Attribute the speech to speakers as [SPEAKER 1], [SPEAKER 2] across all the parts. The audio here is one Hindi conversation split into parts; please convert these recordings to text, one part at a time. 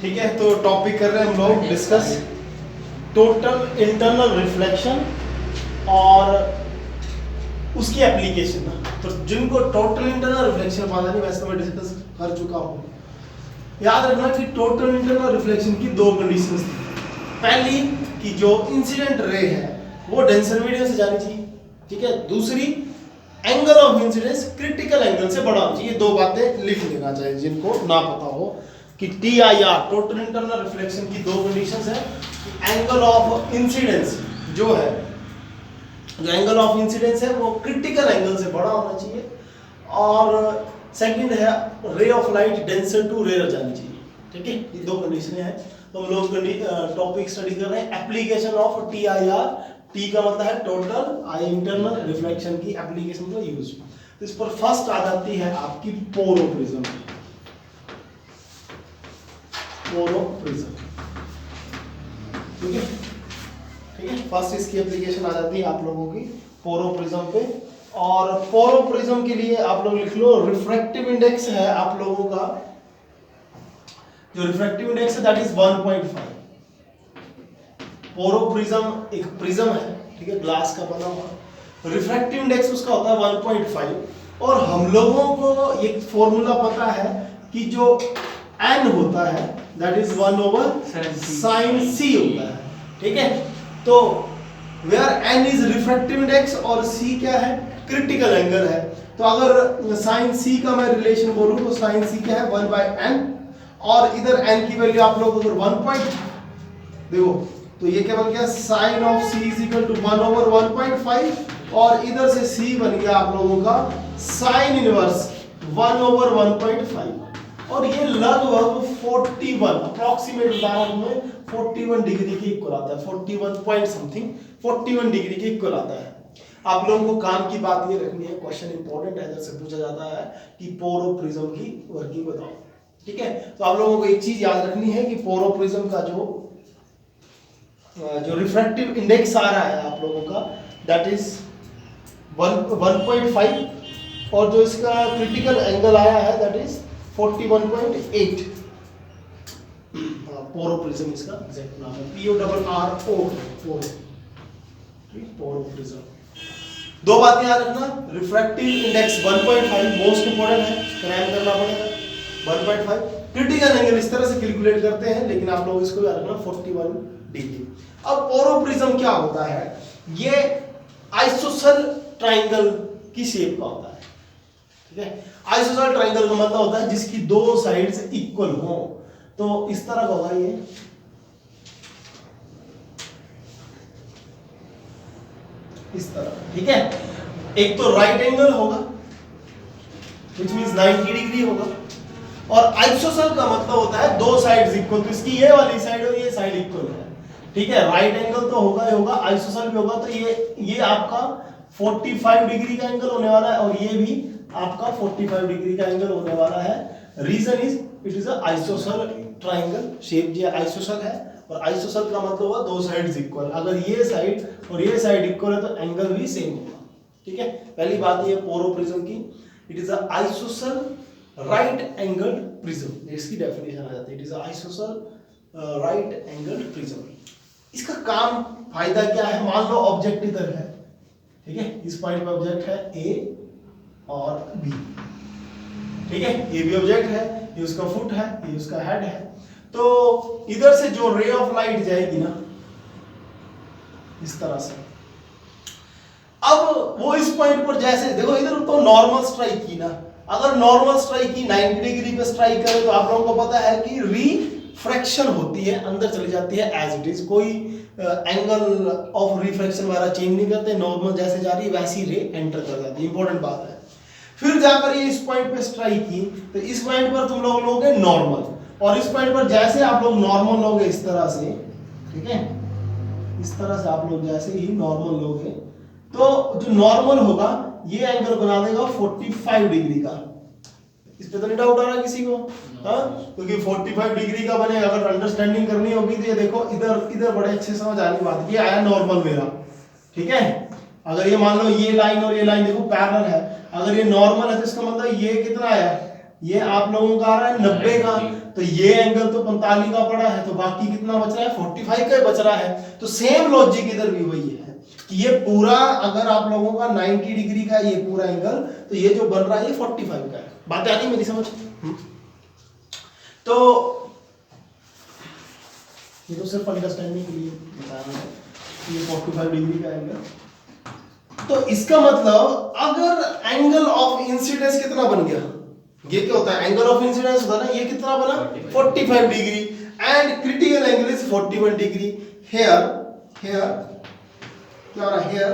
[SPEAKER 1] ठीक है, तो टॉपिक कर रहे हैं हम लोग डिस्कस टोटल इंटरनल रिफ्लेक्शन और उसकी एप्लीकेशन। तो जिनको टोटल इंटरनल रिफ्लेक्शन पता नहीं, वैसे मैं डिस्कस कर चुका हूँ। याद रखना कि टोटल इंटरनल रिफ्लेक्शन की दो कंडीशंस थी। पहली कि जो इंसिडेंट रे है वो डेंसर मीडियम से जानी चाहिए, ठीक है। दूसरी, angle of incidence critical angle से बड़ा होना चाहिए। दो बातें लिख लेना चाहिए जिनको ना पता हो कि TIR टोटल इंटरनल रिफ्लेक्शन की दो कंडीशंस है। एंगल ऑफ इंसिडेंस जो है, जो एंगल ऑफ इंसिडेंस है वो क्रिटिकल एंगल से बड़ा होना चाहिए, और सेकंड है ray of light denser to rare जानी चाहिए, ठीक है। ये दो कंडीशनें हैं। तो हम लोग टॉपिक स्टडी कर रहे हैं एप्लीकेशन ऑफ TIR। टी का मतलब है टोटल, आई इंटरनल रिफ्लेक्शन की एप्लीकेशन का यूज। तो इस पर फर्स्ट आ जाती है आपकी पोरोप्रिज्म। पोरोप्रिज्म, ठीक है, ठीक है। फर्स्ट इसकी एप्लीकेशन आ जाती है आप लोगों की पोरोप्रिज्म पे। और पोरोप्रिज्म के लिए आप लोग लिख लो, रिफ्रैक्टिव इंडेक्स है आप लोगों का, जो रिफ्रैक्टिव इंडेक्स है दैट इज 1.5। पोरोप्रिज्म एक प्रिज्म है, ठीक है, ग्लास का बना हुआ। रिफ्रैक्टिव इंडेक्स उसका होता है 1.5। और हम लोगों को एक फॉर्मूला पता है कि जो n होता है दैट इज 1/sin c होता है, ठीक है। तो where n is refractive index और c क्या है, क्रिटिकल एंगल है। तो अगर sin c का मैं रिलेशन बोलूं तो sin c क्या है 1/n, और इधर n की वैल्यू आप लोग अगर 1. देखो तो ये क्या बन गया, sin of c is equal to 1/1.5, और इधर से c बन गया आप लोगों का sin इनवर्स 1/1.5। और ये लगभग 41 अप्रोक्सीमेट बता रहा हूं मैं, 41 डिग्री के इक्वल आता है, 41 पॉइंट समथिंग 41 डिग्री के इक्वल आता है। आप लोगों को काम की बात ये रखनी है, क्वेश्चन इंपॉर्टेंट है, इधर से पूछा जाता है कि पोरोप्रिज्म की वर्किंग बताओ, ठीक है। तो आप लोगों को एक चीज याद रखनी है कि पोरोप्रिज्म का जो रिफ्रैक्टिव इंडेक्स आ रहा है आप लोगों का दैट इज 1.5, और जो इसका क्रिटिकल एंगल आया है दैट इज 41.8। पोरोप्रिज्म इसका एग्जैक्ट नाम है, PORRO, पोरोप्रिज्म। दो बातें याद रखना, रिफ्रैक्टिव इंडेक्स 1.5 मोस्ट इंपोर्टेंट है, क्रैम करना पड़ेगा 1.5। क्रिटिकल एंगल इस तरह से कैलकुलेट करते हैं, लेकिन आप लोग इसको याद रखना 41 डिग्री। अब पोरोप्रिज्म क्या होता है, ये आइसोसेल ट्रायंगल की शेप का होता है, ठीक है। आइसोसेल ट्रायंगल का मतलब होता है जिसकी दो साइड्स इक्वल हो। तो इस तरह का होगा ये, इस तरह, ठीक है। एक तो राइट एंगल होगा व्हिच मींस 90 डिग्री होगा, और आइसोसेल का मतलब होता है दो साइड्स इक्वल। तो इसकी ये वाली साइड और ये साइड इक्वल है, ठीक है। राइट एंगल तो होगा ही होगा, आइसोसेल भी होगा। तो ये आपका 45 डिग्री का एंगल होने वाला है, और ये भी आपका 45 डिग्री का एंगल होने वाला है। Reason is it is a isosceles triangle shape, ये आइसोसेल है, और आइसोसेल का मतलब हुआ दो साइड्स इक्वल। अगर ये साइड और ये साइड इक्वल है तो एंगल भी सेम होगा, ठीक है। पहली बात ये पोरोप्रिज्म की, it is a isosceles right angle prism, इसकी डेफिनेशन आ जाती है, it is a isosceles right angle prism. इसका काम फायदा क्या है, मान लो ऑब्जेक्ट इधर है, ठीक है, इस पॉइंट पे ऑब्जेक्ट है A और B, ठीक है। ये भी ऑब्जेक्ट है, ये उसका फुट है, ये उसका हेड है। तो इधर से जो रे ऑफ लाइट जाएगी ना इस तरह से, अब वो इस पॉइंट पर जैसे देखो इधर तो नॉर्मल स्ट्राइक की ना, अगर नॉर्मल स्ट्राइक की 90 डिग्री पे स्ट्राइक करे तो आप लोगों को पता है कि रिफ्रैक्शन होती है, अंदर चली जाती है एज इट इज, कोई एंगल ऑफ रिफ्रैक्शन वगैरह चेंज नहीं करते, नॉर्मल जैसे जा रही है वैसी रे एंटर कर जाती है, इंपॉर्टेंट बात है। फिर जाकर ये इस पॉइंट पे स्ट्राइक की, तो इस पॉइंट पर तुम लोग लोगे नॉर्मल, और इस पॉइंट पर जैसे आप लोग नॉर्मल लोगे इस तरह से, ठीक है, इस तरह से आप लोग जैसे ही नॉर्मल लोगे तो जो नॉर्मल होगा ये एंगल बना देगा 45 डिग्री का। इस पे तो नहीं डाउट आ रहा किसी को, हाँ, क्योंकि 45 डिग्री का बनेगा। अगर अंडरस्टैंडिंग करनी होगी तो ये देखो इधर बड़े अच्छे समझ आने बात, ये आया नॉर्मल मेरा, ठीक है। अगर ये मान लो ये लाइन और ये लाइन देखो पैरेलल है, अगर ये नॉर्मल है तो इसका मतलब ये कितना आया, ये आप लोगों का आ रहा है 90 का, तो ये एंगल तो 45 का पड़ा है, तो बाकी कितना बच रहा है, 45 का ही बच रहा है। तो सेम लॉजिक इधर भी वही है कि ये पूरा अगर आप लोगों का 90 डिग्री का ये पूरा एंगल, तो ये जो बन रहा है ये 45 का है। बात आ रही मेरी समझ? तो ये तो सिर्फ अंडरस्टैंडिंग के लिए बताया है कि ये 45 डिग्री का एंगल। तो इसका मतलब अगर एंगल ऑफ इंसिडेंस कितना बन गया, ये क्या होता है, एंगल ऑफ इंसिडेंस होता है ना, ये कितना बना 45 degree and critical angle is 41 degree. Here क्या हो रहा है, here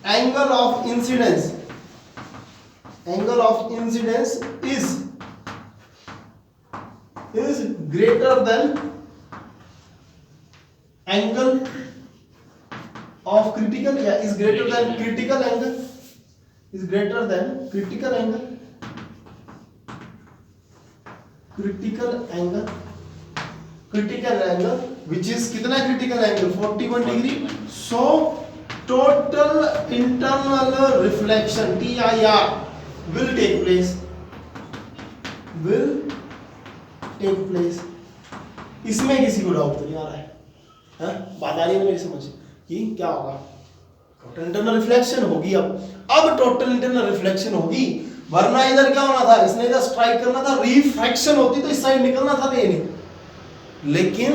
[SPEAKER 1] angle of incidence is greater than angle of critical, या is greater than critical angle, is greater than critical angle which is कितना critical angle 41 degree. So total internal reflection TIR will take place इसमें किसी को डाउट तो नहीं आ रहा है? बात आ रही है मेरी समझ कि क्या होगा, टोटल इंटरनल रिफ्लेक्शन होगी। अब टोटल इंटरनल रिफ्लेक्शन होगी, वरना इधर क्या होना था, इसने इधर स्ट्राइक करना था, रिफ्रैक्शन होती तो इस साइड निकलना था, नहीं। लेकिन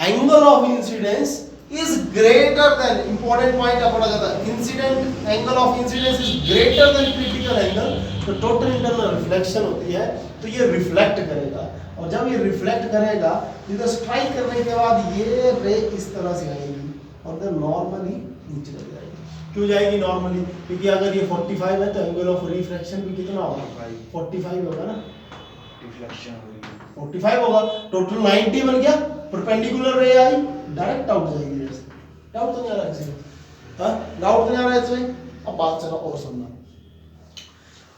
[SPEAKER 1] angle of incidence is greater than, important point पढ़ा जाता है, incident angle of incidence is greater than critical angle. तो टोटल इंटरनल रिफ्लेक्शन होती है, तो ये रिफ्लेक्ट करेगा, और जब ये रिफ्लेक्ट करेगा इधर स्ट्राइक करने के बाद ये रे इस तरह से आएगी और इधर नॉर्मली नीचे चली जाएगी। क्यों जाएगी नॉर्मली? क्योंकि अगर ये 45 है तो एंगल ऑफ रिफ्रैक्शन भी कितना होगा, 45 होगा ना, रिफ्लेक्शन होगी 45 होगा। टोटल 90 बन गया, परपेंडिकुलर रे आई, डायरेक्ट आउट जाएगी इधर से। डाउट तो नहीं आ रहा किसी को? डाउट तो नहीं आ रहा है इसमें? अब बात चलो और सुनना,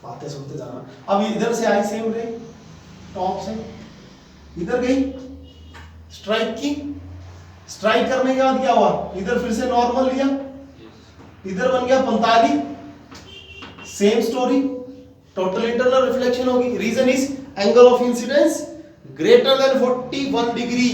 [SPEAKER 1] बातें सुनते जाना। अब इधर से आई सेम रे, टॉप से इधर गई, स्ट्राइक की, स्ट्राइक करने के बाद क्या हुआ, इधर फिर से नॉर्मल लिया, इधर बन गया 45, same story, total internal reflection होगी। Reason is angle of incidence greater than 41 degree,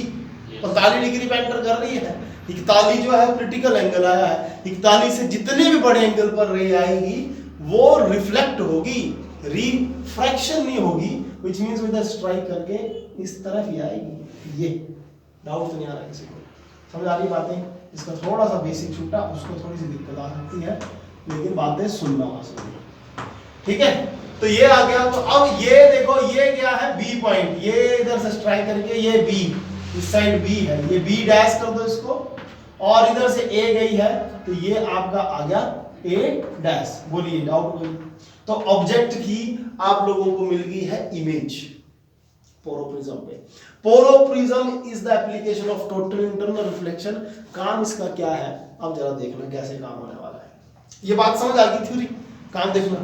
[SPEAKER 1] 45 degree पे एंटर कर रही है। 41 जो है क्रिटिकल एंगल आया है, 41 से जितने भी बड़े एंगल पर रे आएगी वो रिफ्लेक्ट होगी, रिफ्रैक्शन नहीं होगी, व्हिच मींस वो इधर स्ट्राइक करके इस तरफ ही आएगी। ये डाउट तो नहीं आ रहा किसी को? समझ आ रही बातें? इसका थोड़ा सा बेसिक छूटा, उसको थोड़ी सी दिक्कत आ सकती है, लेकिन बातें सुनना आसान, ठीक है? तो ये आ गया। तो अब ये देखो, ये क्या है बी पॉइंट, ये इधर से स्ट्राइक करके ये बी, इस साइड बी है, ये बी डैश कर दो इसको, और इधर से ए गई है, तो ये आपका आ गया ए डैश। बोलिए डाउट कोई? तो ऑब्जेक्ट की आप लोगों को मिल गई है इमेज पोरोप्रिज्म पे। Porro prism is the application of total internal reflection. काम इसका क्या है, अब जरा देखना कैसे काम होने वाला है। ये बात समझ आ गई थ्योरी? काम देखना,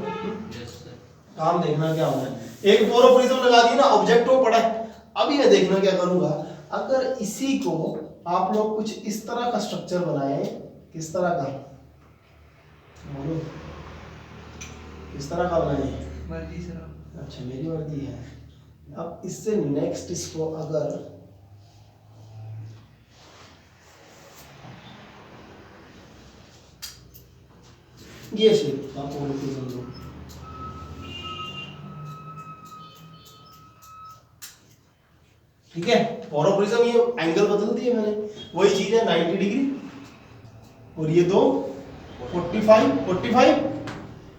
[SPEAKER 1] काम देखना क्या होना है। एक पोरोप्रिज्म लगा दी ना, ऑब्जेक्ट वो पड़ा है। अभी मैं देखना क्या करूंगा, अगर इसी को आप लोग कुछ इस तरह का स्ट्रक्चर बनाए, किस तरह का बोलो, किस तरह का बनाए?
[SPEAKER 2] मर्जी सर।
[SPEAKER 1] अच्छा मेरी मर्जी है। अब इससे नेक्स्ट इसको अगर ये शेप आप पोरोप्रिज्म लो, ठीक है? पोरोप्रिज्म ये एंगल बदल दिए मैंने, वही चीज है 90 डिग्री, और ये दो 45 45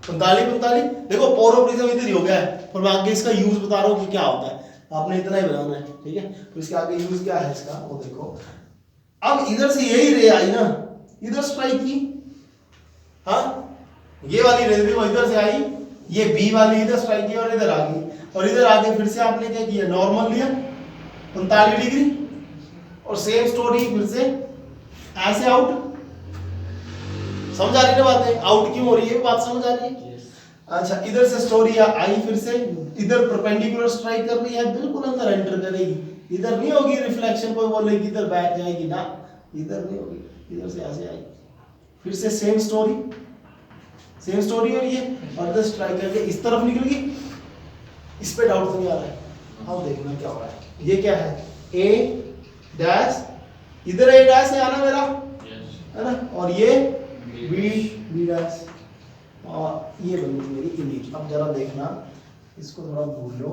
[SPEAKER 1] 45। देखो पोरोप्रिज्म इधर ही हो गया है, और मैं आगे इसका यूज बता रहा हूँ कि क्या होता है। आपने इतना ही बनाना है, ठीक है? तो इसके आगे यूज क्या है इसका वो देखो। अब इधर से यही रे आई ना, इधर स्ट्राइक की, हाँ ये वाली रे भी इधर से आई, ये बी वाली इधर स्ट्राइक की और इधर आ गई, और इधर आके फिर से आपने क्या किया, नॉर्मल लिया 45 डिग्री, और सेम स्टोरी फिर से ऐसे आउट। समझ आ रही है बातें? आउट क्यों हो रही है, बात समझ आ रही है? अच्छा इधर से स्टोरी आई, फिर से इधर परपेंडिकुलर स्ट्राइक कर रही है, बिल्कुल अंदर एंटर करेगी, इधर नहीं होगी रिफ्लेक्शन, कोई बोलेगी इधर बैठ जाएगी ना, इधर नहीं होगी, इधर से ऐसे आई, फिर से सेम स्टोरी हो रही है, और इधर स्ट्राइक करके इस तरफ निकल गई। इस पे डाउट नहीं आ रहा है? अब देखना क्या हो रहा है। ये क्या है ए डैश, इधर ए डैश है ना मेरा, है ना, और ये बी डैश, और ये बनी थी मेरी इमेज। अब जरा देखना, इसको थोड़ा भूल लो,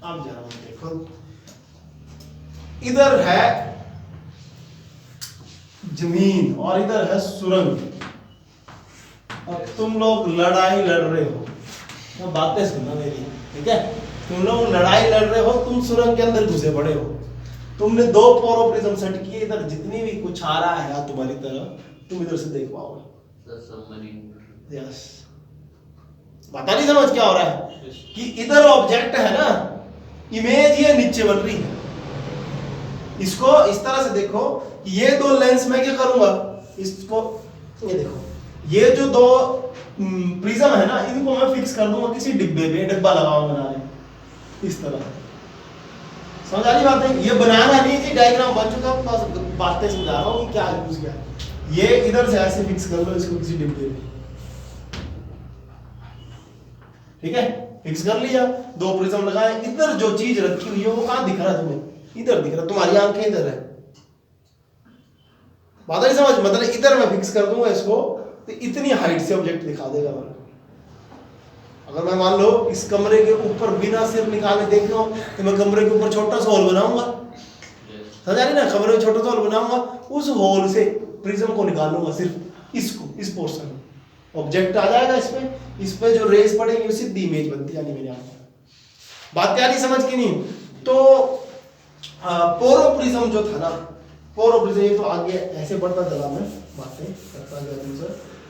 [SPEAKER 1] अब जरा देखो, इधर है जमीन और इधर है सुरंग, और तुम लोग लड़ाई लड़ रहे हो, तो बातें सुनना मेरी, ठीक है, तुम लोग लड़ाई लड़ रहे हो, तुम सुरंग के अंदर घुसे पड़े हो, तुमने 2 पोरोप्रिज्म सेट किए, इधर जितनी भी कुछ आ रहा है तुम्हारी तरफ तुम इधर से देख पाओगे। यस, पता नहीं समझ क्या हो रहा है कि इधर ऑब्जेक्ट है ना, इमेज ये नीचे बन रही है, इसको इस तरह से देखो, ये 2 लेंस में क्या करूंगा, इसको ये देखो, ये जो 2 प्रिज्म है ना, इनको मैं फिक्स कर दूंगा किसी डिब्बे पे, डिब्बा लगाओ बनाने इस तरह, समझ आ रही बात है, ये बनाना नहीं जी, डायग्राम बन चुका, बस बातें समझा रहा हूँ क्या है कुछ क्या, ये इधर से ऐसे फिक्स कर लो इसको किसी डिब्बे में, ठीक है, फिक्स कर लिया, 2 प्रिज्म लगाए, इधर जो चीज रखी हुई है वो कहां दिख रहा है तुम्हें, इधर दिख रहा, तुम्हारी आंखें इधर है, बात नहीं समझ, मतलब इधर मैं फिक्स कर दूंगा इसको, तो इतनी हाइट से ऑब्जेक्ट दिखा देगा मेरे को। अगर मैं मान लो इस कमरे के ऊपर बिना सिर निकाले देख रहा हूं, तो मैं कमरे के ऊपर छोटा सा होल बनाऊंगा, समझ आ रही ना, कमरे में छोटा सा होल बनाऊंगा, उस होल से प्रिज्म को निकालूंगा, सिर्फ इसको, इस पोर्शन में ऑब्जेक्ट आ जाएगा, इस पे जो रेज पड़ेगी वो सीधी इमेज बनती है मेरे आंख में। बात क्या नहीं समझ की नहीं, तो पोरोप्रिज्म जो था ना, पोरोप्रिज्म ये तो आगे ऐसे बढ़ता चला, मैं बातें करता गया तुमसे,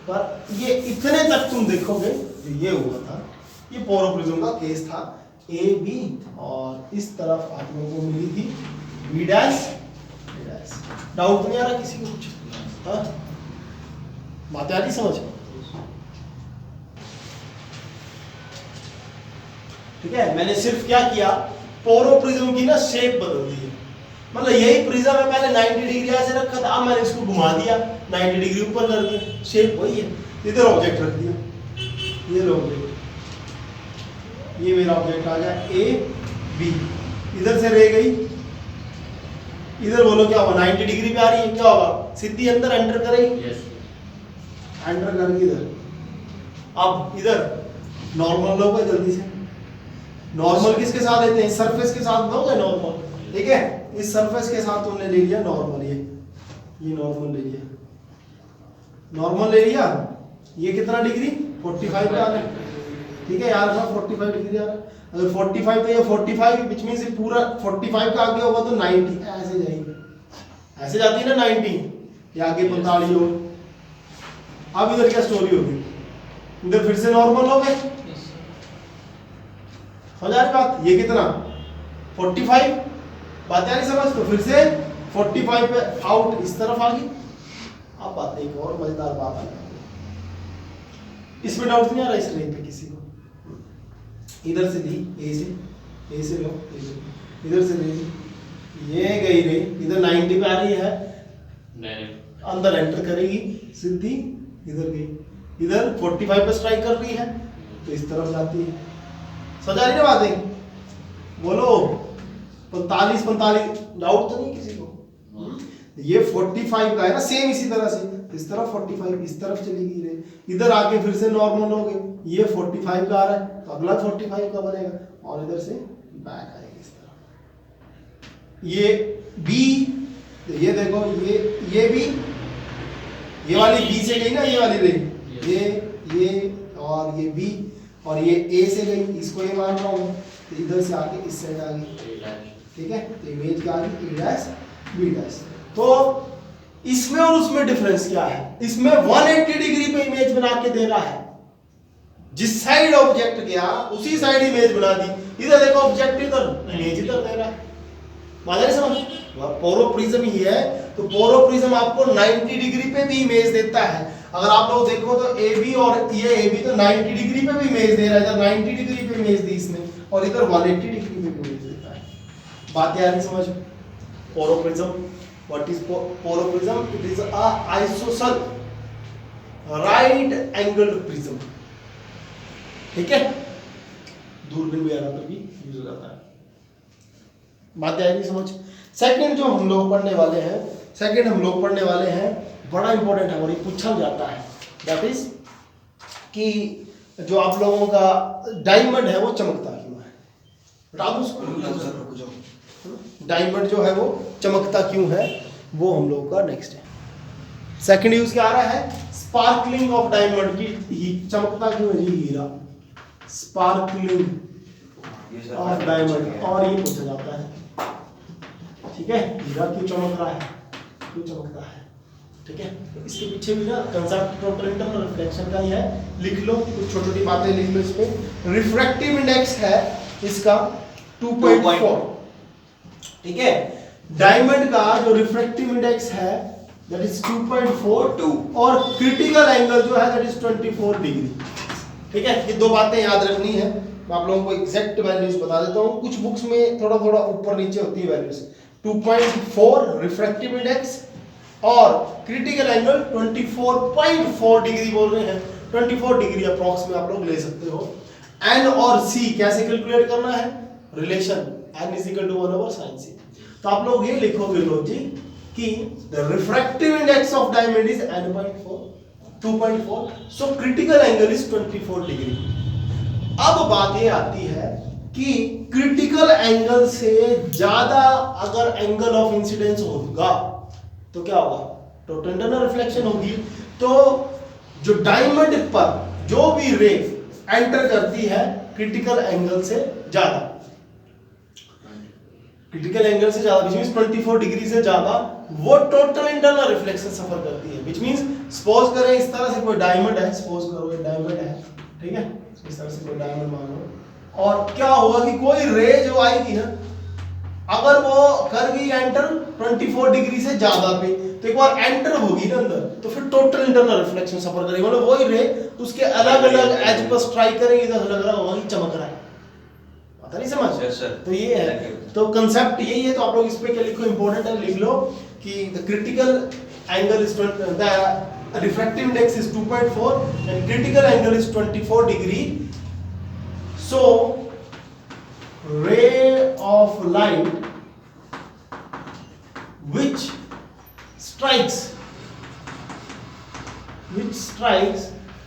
[SPEAKER 1] पर ये इतने तक तुम देखोगे जो ये हुआ था, ये पोरोप्रिज्म का केस था, ए बी, और इस तरफ आप लोगों को मिली थी बी डैश, डाउट नहीं आ रहा किसी को कुछ, हाँ बातें आ रही समझ, ठीक है, मैंने सिर्फ क्या किया, पोरोप्रिज्म की ना शेप बदल दी है, मतलब यही प्रिज्म है, पहले 90 डिग्री ऐसे रखा था, अब मैंने इसको घुमा दिया 90 डिग्री ऊपर कर दिया, शेप वही है, इधर ऑब्जेक्ट रख दिया, ये लो ऑब्जेक्ट, ये मेरा ऑब्जेक्ट आ गया ए बी, इधर से रह गई, इधर बोलो क्या होगा, 90 डिग्री पे आ रही है, क्या होगा, सीधी अंदर एंटर करेगी, एंटर करके इधर, अब इधर नॉर्मल लोगे जल्दी से, नॉर्मल किसके साथ लेते हैं, सरफेस के साथ दोगे नॉर्मल, ठीक है, इस सरफेस के साथ तुमने ले लिया नॉर्मल, ये नॉर्मल ले लिया, नॉर्मल ले लिया, ये कितना डिग्री 45 पे आ रहा है, ठीक है यार, 45 डिग्री आ रहा है, अगर 45 तो ये 45 विच मींस पूरा 45 का आगे होगा तो 90 ऐसे जाएगी, ऐसे जाती है ना 90, ये आगे 45 हो, अब इधर क्या स्टोरी होगी, इधर फिर से नॉर्मल हो गए, समझ आ रही बात, ये कितना 45, बात आ रही समझ, तो फिर से 45 पे आउट इस तरफ आ गई, अब बात एक और मजेदार बात आ गई, इसमें डाउट नहीं आ रहा इस रेंज पे किसी को, इधर से ली ए से लो, इधर से ली, ये गई रे, इधर 90 पे आ रही है, अंदर एंटर करेगी सीधी, इधर गई, इधर 45 पे स्ट्राइक कर रही है तो इस तरफ जाती है, समझ आ रही ना बातें, बोलो 45 डाउट तो नहीं किसी को, ये 45 का है ना, सेम इसी तरह से इस तरफ 45 इस तरफ चली गई रे, इधर आके फिर से नॉर्मल हो गए, ये 45 का आ रहा है तो अगला 45 का बनेगा, और इधर से बैक आएगा इस तरह, ये बी, ये देखो ये बी, ये वाली बी से गई ना, ये वाली रही, ये और ये बी, और ये ए से गई, इसको ये मान रहा हूँ, तो इधर से आके इस साइड आ गई, ठीक है, तो इमेज क्या आ गई ए डैश बी डैश, तो इसमें और उसमें डिफरेंस क्या है, इसमें 180 डिग्री पे इमेज बना के दे रहा है, जिस साइड ऑब्जेक्ट गया उसी साइड इमेज बना दी, इधर देखो ऑब्जेक्ट इधर इमेज इधर दे रहा है, बात नहीं समझ, पोरोप्रिज्म ही है, तो पोरोप्रिज्म आपको 90 डिग्री पे भी इमेज देता है, अगर आप लोग देखो तो ए बी और ये ए बी तो 90 डिग्री पे भी इमेज दे रहा है, इधर 90 डिग्री पे इमेज दी इसने, और इधर 180 डिग्री पे इमेज देता है, बात यार नहीं समझ, porro prism, what is porro prism, it is a isosceles right angled prism, ठीक है, दूरबीन वगैरह पर भी यूज हो जाता है। बातें आएगी समझ। सेकंड जो हम लोग पढ़ने वाले हैं बड़ा इंपॉर्टेंट है और ये पूछा जाता है, दैट इज कि जो आप लोगों का डायमंड है वो चमकता क्यों है। बता दो उसको, डायमंड जो है वो चमकता क्यों है, वो हम लोगों का नेक्स्ट है। सेकंड यूज क्या आ रहा है, स्पार्कलिंग ऑफ डायमंड की, चमकता क्यों है जी हीरा, स्पार्कलिंग ऑफ डायमंड, और ये पूछा जाता है, ठीक है, हीरा क्यों चमक रहा है, क्यों चमकता है, ठीक है। तो इसके पीछे भी ना कंसेप्ट टोटल इंटरनल रिफ्लेक्शन का ही है, लिख लो कुछ छोटी छोटी बातें लिख लो इसमें। रिफ्रैक्टिव इंडेक्स है इसका 2.4, ठीक है। डायमंड का जो रिफ्रैक्टिव इंडेक्स है दैट इज 2.4 और क्रिटिकल एंगल जो है दैट इज 24 डिग्री, ठीक है। ये दो बातें याद रखनी है, मैं आप लोगों को एग्जैक्ट वैल्यूज बता देता हूँ, कुछ बुक्स में थोड़ा थोड़ा ऊपर नीचे होती है वैल्यूज। 2.4 रिफ्रैक्टिव इंडेक्स और क्रिटिकल एंगल 24.4 डिग्री बोल रहे हैं, 24 डिग्री अप्रॉक्स में आप लोग ले सकते हो। एन और सी कैसे कैलकुलेट करना है, relation n is equal to 1/sin c। तो आप लोग ये लिखोगे लोग जी कि the refractive index of diamond is n.4 2.4, so critical angle is 24 degree. अब बात ये आती है कि क्रिटिकल एंगल से ज्यादा अगर एंगल ऑफ इंसिडेंस होगा तो क्या होगा, टोटल इंटरनल रिफ्लेक्शन होगी। तो जो डायमंड पर जो भी रे एंटर करती है क्रिटिकल एंगल से ज्यादा, क्रिटिकल एंगल से ज्यादा, विच मींस 24 डिग्री से ज्यादा, वो टोटल इंटरनल रिफ्लेक्शन सफर करती है। विच मींस सपोज करें इस तरह से कोई डायमंड है, सपोज करो ये डायमंड है, ठीक है, इस तरह से कोई डायमंड मान लो, और क्या होगा कि कोई रे जो आएगी ना, अगर वो कर गई एंटर 24 डिग्री से ज्यादा पे, तो एक बार एंटर होगी ना अंदर, तो फिर टोटल इंटरनल रिफ्लेक्शन सफर करेगी, मतलब वही रे उसके अलग अलग एज पर स्ट्राइक करेगी, इधर लग रहा होगा कि चमक रहा है, पता नहीं समझ। तो ये है, तो कंसेप्ट यही है। तो आप लोग इस पे क्या लिखो, इंपॉर्टेंट है, लिख लो कि the critical angle is the refractive index is 2.4 and critical angle is 24 degree. So ray of light which strikes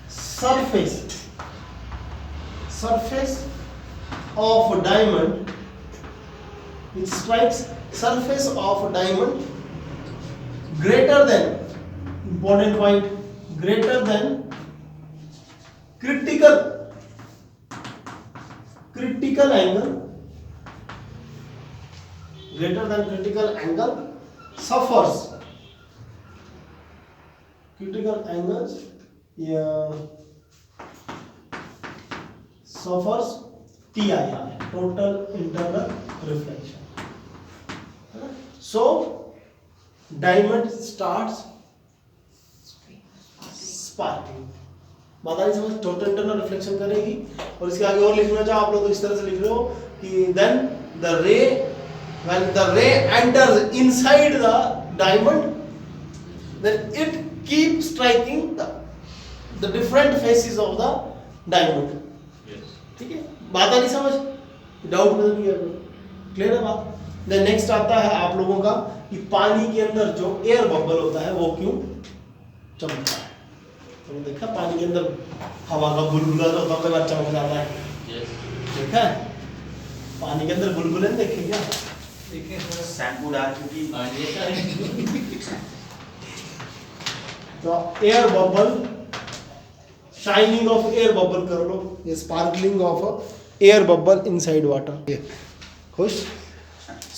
[SPEAKER 1] surface of diamond, which strikes surface of diamond greater than, important point, greater than critical angle, greater than critical angle suffers, critical angles suffers TIR, total internal reflection. So diamond starts sparkling, बात आई समझ, टोटल इंटरनल रिफ्लेक्शन करेगी। और इसके आगे और लिखना चाहो आप लोग तो इस तरह से लिख रहे हो कि then the ray, when the ray enters inside the diamond, then it keeps striking the different faces of the diamond. Yes. ठीक है, बात आ रही समझ, डाउट नहीं किया, क्लियर है बात। देन नेक्स्ट आता है आप लोगों का कि पानी के अंदर जो एयर बबल होता है वो क्यों चमकता है। तो देखा पानी के अंदर हवा का बुलबुला जो होता है कई बार चमक जाता है। yes. देखा है पानी के अंदर बुलबुले देखे क्या, देखिए थोड़ा शैम्पू डाल क्योंकि तो air bubble, shining of air bubble कर लो, ये sparkling of air bubble inside water, खुश।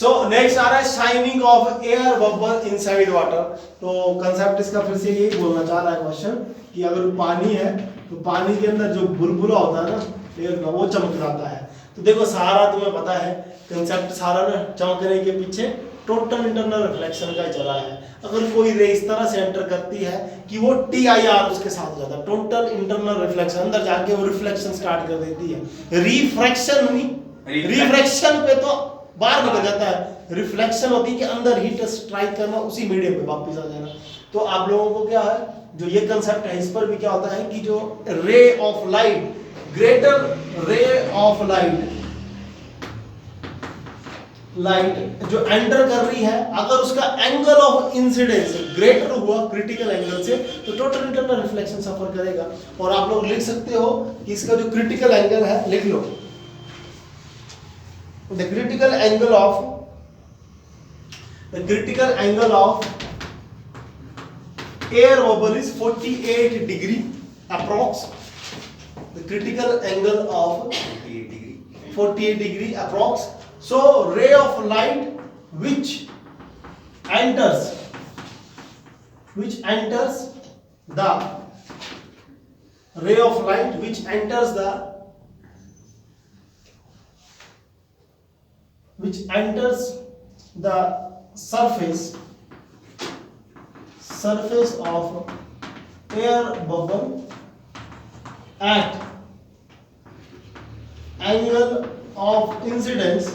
[SPEAKER 1] सो नेक्स्ट आ रहा है shining of air bubble inside water. तो कंसेप्ट इसका फिर से यही बोलना चाह रहा है क्वेश्चन कि अगर पानी है तो पानी के अंदर जो बुलबुला होता है ना एयर का, वो चमक जाता है। तो देखो सारा तुम्हें पता है कंसेप्ट, सारा ना चमकने के पीछे टोटल इंटरनल रिफ्लेक्शन का चला है। अगर कोई रे इस तरह से एंटर करती है कि वो TIR उसके साथ हो जाता है, टोटल इंटरनल रिफ्लेक्शन, अंदर जाके वो रिफ्लेक्शन स्टार्ट कर देती है। रिफ्रैक्शन नहीं, रिफ्रैक्शन पे तो बाहर निकल जाता है, रिफ्लेक्शन होती है कि अंदर हीट स्ट्राइक करना, उसी मीडियम पे वापस आ जाना। तो आप लोगों को क्या है, जो ये कंसेप्ट है इस पर भी क्या होता है कि जो रे ऑफ लाइट, ग्रेटर रे ऑफ लाइट लाइट जो एंटर कर रही है, अगर उसका एंगल ऑफ इंसिडेंस ग्रेटर हुआ क्रिटिकल एंगल से, तो टोटल इंटरनल रिफ्लेक्शन सफर करेगा। और आप लोग लिख सकते हो कि इसका जो क्रिटिकल एंगल है, लिख लो, the critical angle of air bubble is 48 degree approx. The critical angle of 48 degree approx. So ray of light which enters the ray of light which enters the surface of air bubble at angle of incidence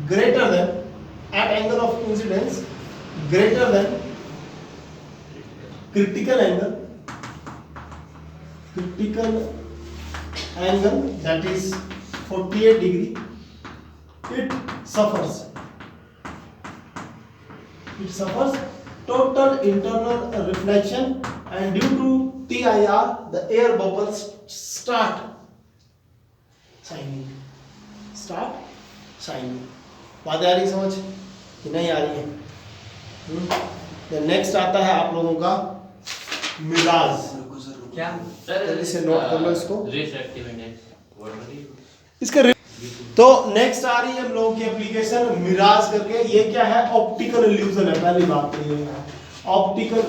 [SPEAKER 1] greater than critical angle that is 48 degree, it suffers total internal reflection, and due to TIR the air bubbles start shining. बात आ रही समझ कि नहीं आ रही है? नेक्स्ट आता है आप लोगों का मिराज।
[SPEAKER 2] क्या
[SPEAKER 1] जल्दी से नोट कर लो इसको।
[SPEAKER 2] रिफ्रैक्टिव इंडेक्स
[SPEAKER 1] इसका तो नेक्स्ट आ रही है हम लोगों की एप्लीकेशन मिराज करके। ये क्या है? ऑप्टिकल इल्यूजन है। पहली बात तो ये है ऑप्टिकल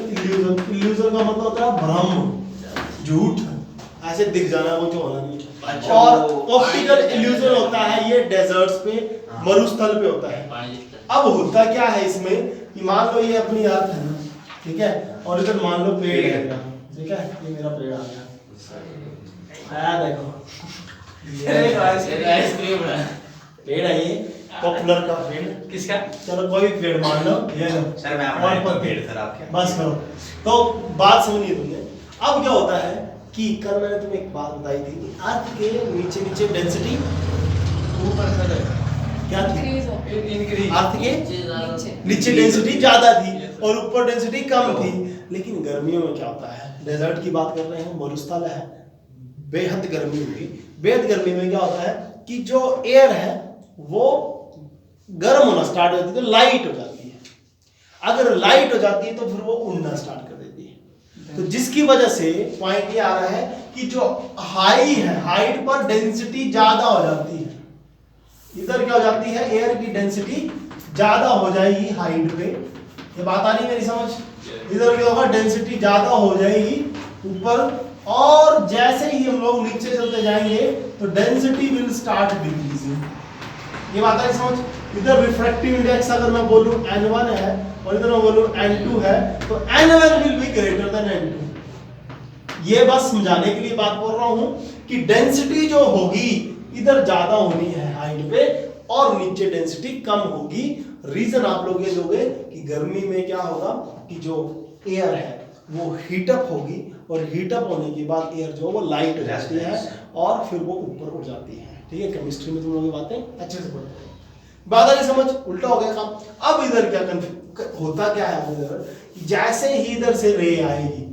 [SPEAKER 1] इल्यूजन का मतलब होता है भ्रम, झूठ, ऐसे दिख जाना वो जो होना नहीं।
[SPEAKER 2] अच्छा,
[SPEAKER 1] और ऑप्टिकल इल्यूजन होता है ये डेजर्ट्स पे, मरुस्थल पे होता है। अब होता क्या है इसमें कि मान लो ये अपनी अर्थ है ना, ठीक है, और इधर मान लो पेड़ है, ठीक है, ये मेरा पेड़ आ गया, देखो
[SPEAKER 2] आइसक्रीम है,
[SPEAKER 1] पेड़ है ये पॉपुलर का पेड़।
[SPEAKER 2] किसका?
[SPEAKER 1] चलो कोई भी पेड़ मान लो, ये लो
[SPEAKER 3] सर मैं अपना पेड़ सर आपके
[SPEAKER 1] बस करो। तो बात समझिए तुमने। अब क्या होता है कि कल मैंने तुम्हें एक बात बताई थी कि अर्थ के नीचे डेंसिटी
[SPEAKER 2] ऊपर से
[SPEAKER 1] क्या थी?
[SPEAKER 2] इंक्रीज,
[SPEAKER 1] अर्थ के नीचे डेंसिटी ज्यादा थी और ऊपर डेंसिटी कम थी। लेकिन गर्मियों में क्या होता है, डेजर्ट की बात कर रहे हैं, मरुस्थल है, बेहद गर्मी होगी। बेहद गर्मी में क्या होता है कि जो एयर है वो गर्म होना स्टार्ट हो जाती है, तो लाइट हो जाती है। अगर लाइट हो जाती है तो फिर वो उड़ना स्टार्ट कर देती है। तो जिसकी वजह से पॉइंट ये आ रहा है कि जो हाई है, हाइट पर डेंसिटी ज्यादा हो जाती है। इधर क्या हो जाती है, एयर की डेंसिटी ज्यादा हो जाएगी हाइट पे। ये बात आ रही है मेरी समझ? इधर क्या होगा, डेंसिटी ज्यादा हो जाएगी ऊपर, और जैसे ही हम लोग नीचे चलते जाएंगे तो डेंसिटी विल स्टार्ट डिक्रीजिंग। ये बात आ रही समझ? इधर रिफ्रैक्टिव इंडेक्स अगर मैं बोलूं N1 है और इधर मैं बोलूं N2 है, तो N1 will be greater than N2। ये बस समझाने के लिए बात बोल रहा हूं कि डेंसिटी जो होगी इधर ज्यादा होनी है हाइट पे, और नीचे डेंसिटी कम होगी। रीजन आप लोग ये दोगे कि गर्मी में क्या होगा कि जो एयर है वो हीटअप होगी, और हीटअप होने के बाद एयर जो वो लाइट हो जाती है और फिर वो ऊपर उड़ जाती है। ठीक है, केमिस्ट्री में तुम लोग ये बातें अच्छे से पढ़ते हो। बात आ रही समझ? उल्टा हो गया काम। अब इधर क्या होता क्या है, इधर जैसे ही इधर से रे आएगी,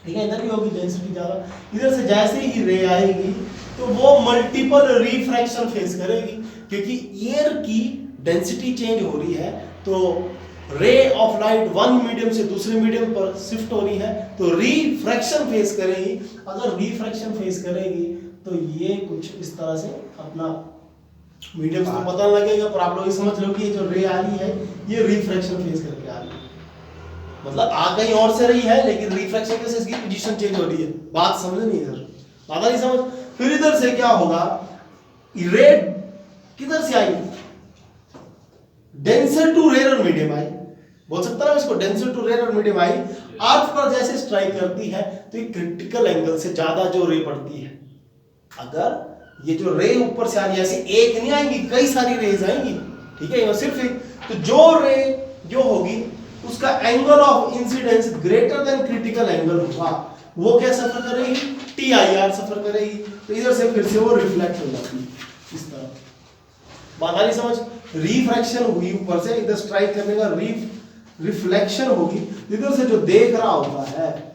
[SPEAKER 1] ठीक है, इधर भी होगी डेंसिटी ज्यादा, इधर से जैसे ही रे आएगी तो वो मल्टीपल रिफ्रैक्शन फेस करेगी, क्योंकि एयर की डेंसिटी चेंज हो रही है। तो रे ऑफ लाइट वन मीडियम से दूसरे मीडियम पर शिफ्ट हो रही है, तो रिफ्रैक्शन फेस करेगी। अगर रिफ्रैक्शन फेस करेगी तो ये कुछ इस तरह से अपना मीडियम से तो पता लगेगा, पर आप लोग ये समझ लो कि ये जो रे आ रही है ये रिफ्रैक्शन फेस करके आ रही है, मतलब आ कहीं और से रही है, लेकिन रिफ्रैक्शन के से इसकी पोजीशन चेंज हो रही है। बात समझ नहीं है सर? बात नहीं समझ? फिर इधर से क्या होगा, रे किधर से आई, डेंसर टू रेयर मीडियम आई, बोल सकता है इसको, डेंसर टू रेयर मीडियम आई। अर्थ पर जैसे स्ट्राइक करती है तो ये क्रिटिकल एंगल से ज्यादा जो रे पड़ती है। अगर ये जो रे ऊपर से आ रही है, ऐसे एक नहीं आएंगी, कई सारी रेज आएंगी, ठीक है, सिर्फ एक, तो जो रे जो होगी उसका angle of incidence greater than critical angle होगा, वो क्या सफर करेगी, TIR सफर करेगी। तो इधर से फिर से वो रिफ्लेक्ट हो जाती है। इस तरह। बात आ रही समझ? रिफ्रैक्शन हुई ऊपर से, इधर स्ट्राइक करने का रिफ्लेक्शन होगी, इधर से जो देख रहा होता है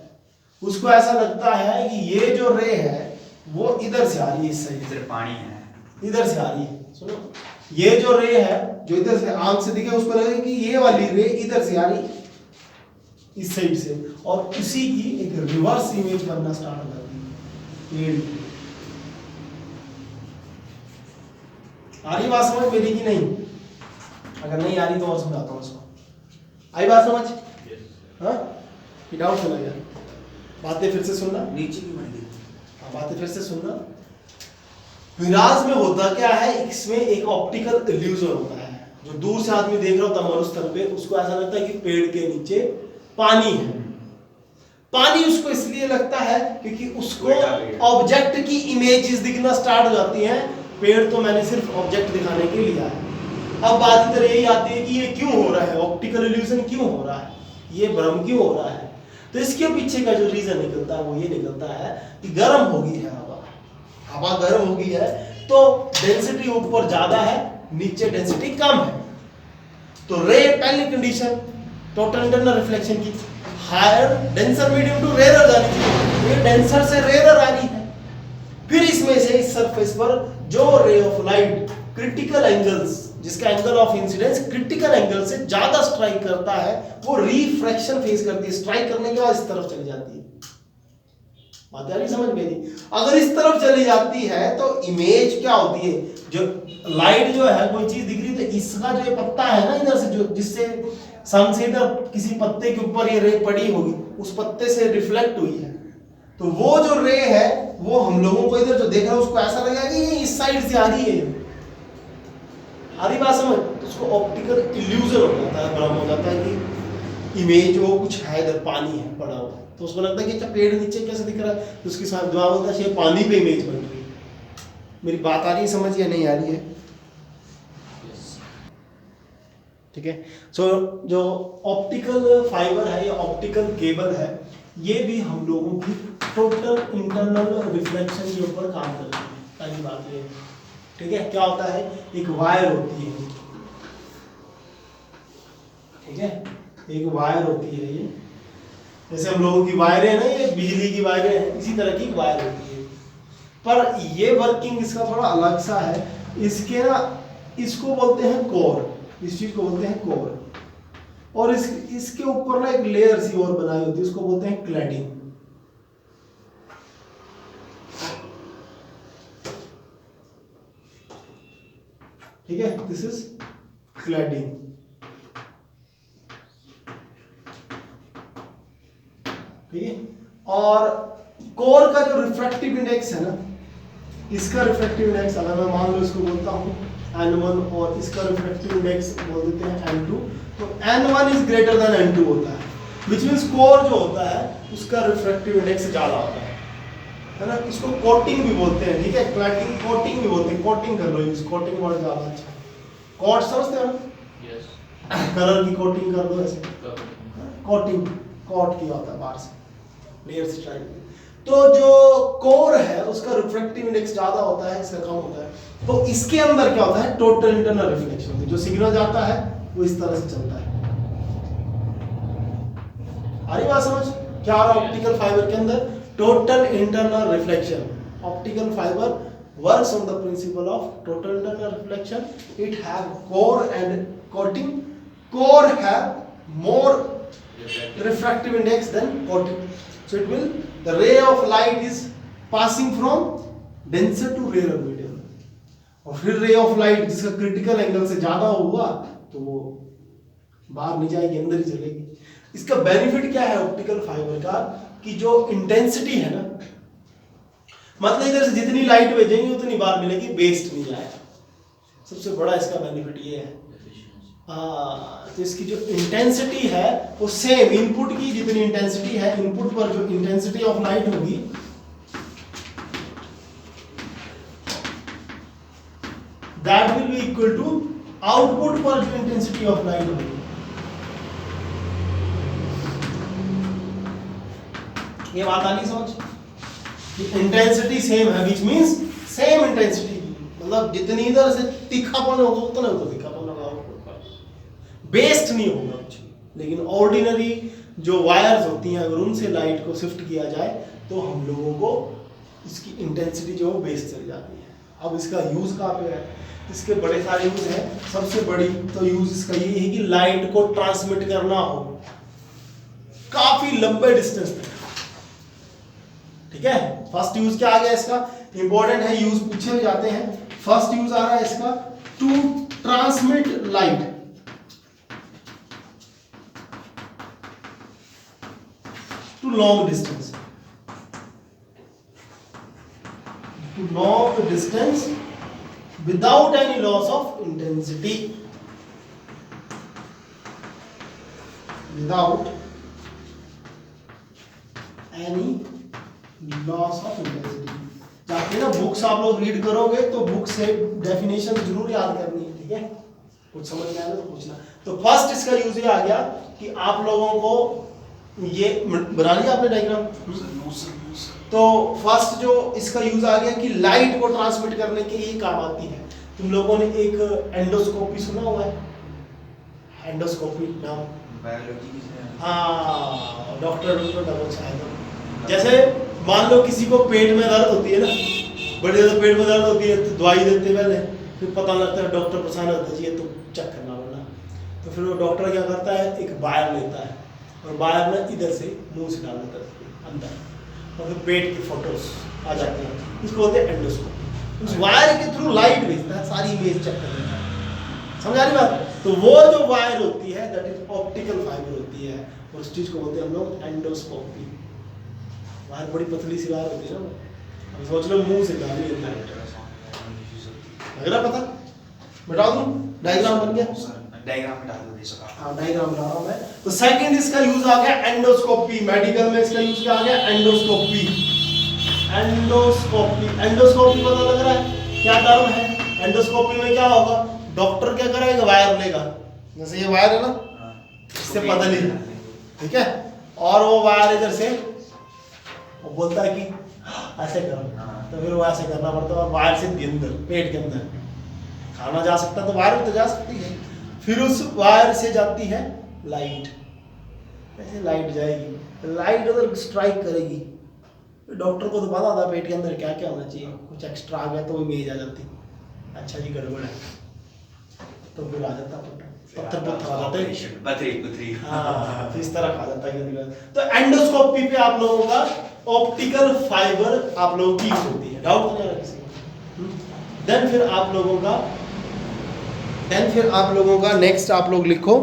[SPEAKER 1] उसको ऐसा लगता है कि ये जो रे है वो इधर से आ रही है, इस साइड से
[SPEAKER 3] पानी है,
[SPEAKER 1] इधर से आ रही है। सुनो, ये जो रे है जो इधर से आंख से दिखे उसको लगेगा कि ये वाली रे इधर से आ रही इस साइड से, और उसी की एक रिवर्स इमेज बनना स्टार्ट हो जाती है पेड़ की। आ रही बात समझ मेरी कि नहीं? अगर नहीं आ रही तो और समझाता हूँ उसको। आई बात समझ? हाँ, कि डाउट चला गया? बातें फिर से सुनना,
[SPEAKER 3] नीचे की बन गई।
[SPEAKER 1] बातें फिर से सुनना। मिराज में होता क्या है, इसमें एक ऑप्टिकल इल्यूजन होता है। जो दूर से आदमी देख रहा होता है मरुस्थल पे, उसको ऐसा लगता है कि पेड़ के नीचे पानी है। पानी उसको इसलिए लगता है क्योंकि उसको ऑब्जेक्ट की इमेजेस दिखना स्टार्ट हो जाती हैं। पेड़ तो मैंने सिर्फ ऑब्जेक्ट दिखाने के लिए लिया है। अब बात इधर यही आती है कि ये क्यों हो रहा है, ऑप्टिकल इल्यूजन क्यों हो रहा है, ये भ्रम क्यों हो रहा है? तो इसके पीछे का जो रीजन निकलता है वो ये निकलता है कि गर्म हो गई है हवा, हवा गर्म हो गई है तो डेंसिटी ऊपर ज्यादा है, नीचे डेंसिटी कम है। तो रे पहली कंडीशन टोटल इंटरनल रिफ्लेक्शन की, higher denser medium to rare जानी चाहिए, ये डेंसर से रेयर आ रही है। फिर इसमें से इस सरफेस पर जो ray of light critical angles, जिसका angle of incidence critical angle से ज्यादा स्ट्राइक करता है, वो रिफ्रैक्शन फेस करती है। स्ट्राइक करने के बाद इस तरफ चली जाती है। बात आ रही समझ मेरी? अगर इस तरफ चली जाती है तो इमेज क्या होती है, जो लाइट जो है कोई चीज दिख रही, तो इसका जो ये पत्ता है ना इधर से, जो जिससे सन से इधर किसी पत्ते के ऊपर ये रे पड़ी होगी, उस पत्ते से रिफ्लेक्ट हुई है, तो वो जो रे है वो हम लोगों को इधर जो देख रहा है उसको ऐसा लगेगा कि ये इस साइड से आ रही है। आ रही बात समझ? तो उसको ऑप्टिकल इल्यूजन हो जाता है, भ्रम हो जाता है कि इमेज वो कुछ है, इधर पानी है पड़ा हुआ, तो उसको लगता है कि अच्छा पेड़ नीचे कैसे दिख रहा है, तो उसके साथ जवाब होता है पानी पे इमेज बन रही है। मेरी बात आ रही है समझ या नहीं आ रही है? ठीक है। सो जो ऑप्टिकल फाइबर है या ऑप्टिकल केबल है, ये भी हम लोगों की टोटल इंटरनल रिफ्लेक्शन के ऊपर काम करती है। पहली बात ये, ठीक है। क्या होता है, एक वायर होती है, ठीक है, एक वायर होती है, ये जैसे हम लोगों की वायरें हैं ना, ये बिजली की वायरें हैं, इसी तरह की वायर होती है। पर ये वर्किंग इसका थोड़ा अलग सा है। इसके ना, इसको बोलते हैं कोर, इस चीज को बोलते हैं कोर, और इसके ऊपर ना एक लेयर सी और बनाई होती है, उसको बोलते हैं क्लैडिंग। ठीक है, दिस इज क्लैडिंग। ठीक है, और कोर का जो रिफ्रैक्टिव इंडेक्स है ना, इसका रिफ्रैक्टिव इंडेक्स अगर मैं मान लो इसको बोलता हूँ N1 और इसका रिफ्रैक्टिव इंडेक्स बोल देते हैं N2, तो N1 is greater than N2 होता है, विच मींस कोर जो होता है उसका रिफ्रैक्टिव इंडेक्स ज्यादा होता है ना। इसको कोटिंग भी बोलते हैं, ठीक है, क्लैडिंग कोटिंग भी बोलते हैं। कोटिंग कर लो, इस कोटिंग वर्ड ज्यादा अच्छा है। कोट समझते हो ना?
[SPEAKER 2] यस,
[SPEAKER 1] कलर की कोटिंग कर दो ऐसे, कोटिंग, कोट किया होता है बाहर से, लेयर से स्ट्राइक। तो जो कोर है उसका रिफ्रैक्टिव इंडेक्स ज्यादा होता है, इसका कम होता है। तो इसके अंदर क्या होता है, टोटल इंटरनल रिफ्लेक्शन, जो सिग्नल जाता है वो इस तरह से चलता है। आ रही बात समझ? क्या आ रहा है ऑप्टिकल फाइबर के अंदर, total internal reflection. Optical fibre works on the principle of total internal reflection. It have core and coating. Core have more refractive index than coating. So it will, the ray of light is passing from denser to rarer medium. और फिर ray of light जिसका critical angle से ज्यादा हुआ तो वो बाहर नहीं जाएगी, अंदर ही चलेगी। इसका बेनिफिट क्या है ऑप्टिकल फाइबर का, कि जो इंटेंसिटी है ना, मतलब इधर से जितनी लाइट भेजेंगे उतनी बार मिलेगी, वेस्ट नहीं जाएगा। सबसे बड़ा इसका बेनिफिट ये है। तो इसकी जो इंटेंसिटी है वो सेम, इनपुट की जितनी इंटेंसिटी है, इनपुट पर जो इंटेंसिटी ऑफ लाइट होगी that will be equal to output पर जो इंटेंसिटी ऑफ लाइट होगी। ये बात आ नहीं समझ? इंटेंसिटी सेम है, विच मींस सेम इंटेंसिटी, मतलब जितनी इधर से तीखापन होगा उतना उधर तीखापन होगा, बेस्ट नहीं होगा कुछ भी। लेकिन ऑर्डिनरी जो वायर्स होती हैं अगर उनसे लाइट को शिफ्ट किया जाए तो हम लोगों को इसकी इंटेंसिटी जो है बेस्ट चल जाती है। अब इसका यूज कहाँ पे है? इसके बड़े सारे यूज हैं। सबसे बड़ी तो यूज इसका ये है कि लाइट को ट्रांसमिट करना हो काफी लंबे डिस्टेंस तक, ठीक है। फर्स्ट यूज क्या आ गया इसका? इंपॉर्टेंट है, यूज पूछे भी जाते हैं। फर्स्ट यूज आ रहा है इसका to transmit light to long distance, to long distance without any loss of intensity, without any loss of intensity। जाके ना बुक्स आप लोग रीड करोगे तो बुक से डेफिनेशन जरूर याद करनी है, ठीक है। कुछ समझ में आया तो पूछना। तो फर्स्ट इसका यूज ये आ गया कि आप लोगों को ये बना लिया आपने डायग्राम। तो फर्स्ट जो इसका यूज आ गया कि लाइट को ट्रांसमिट करने के लिए काम आती है। तुम लोगों ने एक एंडोस्कोपी सुना हुआ है? एंडोस्कोपी नाम
[SPEAKER 3] बायोलॉजी की से
[SPEAKER 1] हाँ, डॉक्टर जैसे मान लो किसी को पेट में दर्द होती है ना, बड़ी ज्यादा पेट में दर्द होती है तो दवाई देते हैं पहले, फिर पता लगता है डॉक्टर परेशान होता है तो चेक करना पड़ना। तो फिर वो डॉक्टर क्या करता है, एक वायर लेता है और वायर में इधर से मुंह से डाल देता है अंदर और फिर पेट की फोटोज आ जाती हैं, इसको बोलते हैं एंडोस्कोपी। उस वायर के थ्रू लाइट भेजता है, सारी इमेज चेक कर लेता है। समझ आ रही बात? तो वो जो वायर होती है दैट इज ऑप्टिकल फाइबर होती है, और उस चीज को बोलते हैं हम लोग एंडोस्कोपी। वायर बड़ी पतली सी वायर होती है ना, अब सोच लो मुंह से डाली है लाइट, लग रहा पता? बता दूं डायग्राम बन गया?
[SPEAKER 3] डायग्राम में डाल दो दे सका।
[SPEAKER 1] हाँ डायग्राम बना रहा हूं मैं। तो सेकंड इसका यूज आ गया एंडोस्कोपी। मेडिकल में इसका यूज क्या आ गया? एंडोस्कोपी। एंडोस्कोपी, एंडोस्कोपी पता लग रहा है क्या टर्म है? एंडोस्कोपी में क्या होगा, डॉक्टर क्या करेगा, वायर लेगा, जैसे ये वायर है ना, इससे पता नहीं, ठीक है, और वो वायर इधर से वो बोलता है कि ऐसे करो, तो फिर वो ऐसे करना पड़ता है और वायर से अंदर पेट के अंदर खाना जा सकता है, तो वायर में तो जा सकती है। फिर उस वायर से जाती है लाइट, ऐसे लाइट जाएगी, लाइट अगर स्ट्राइक करेगी, डॉक्टर को तो पता था पेट के अंदर क्या क्या होना चाहिए, कुछ एक्स्ट्रा आ गया तो इमेज आ जाती, अच्छा जी गड़बड़ है, तो फिर आ जाता पत्थर पत्थर आ जाता है,
[SPEAKER 3] पथरी
[SPEAKER 1] हाँ फिर इस तरह खा जाता है। तो एंडोस्कोपी पे आप लोगों का ऑप्टिकल फाइबर आप लोगों की यूज होती है, डाउट नहीं आ रहा किसी को? देन फिर आप लोगों का नेक्स्ट आप लोग लिखो